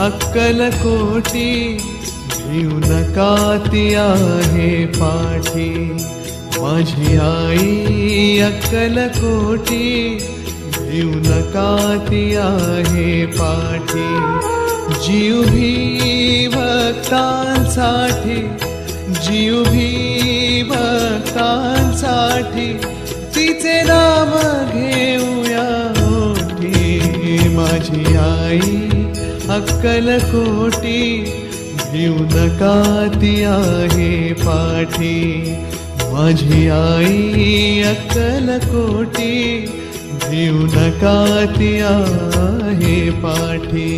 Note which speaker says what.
Speaker 1: अक्कलकोटी भिऊ नका ती आहे पाठी। माझी आई अक्कलकोटी भिऊ नका ती आहे पाठी। जीव भी भक्तांसाठी, जीव भी भक्तांसाठी तिचे नाम घेऊया ओठी। माझी आई अक्कलकोटी भिऊ नका ती आहे पाठी। माझी आई अक्कलकोटी भिऊ नका ती आहे पाठी।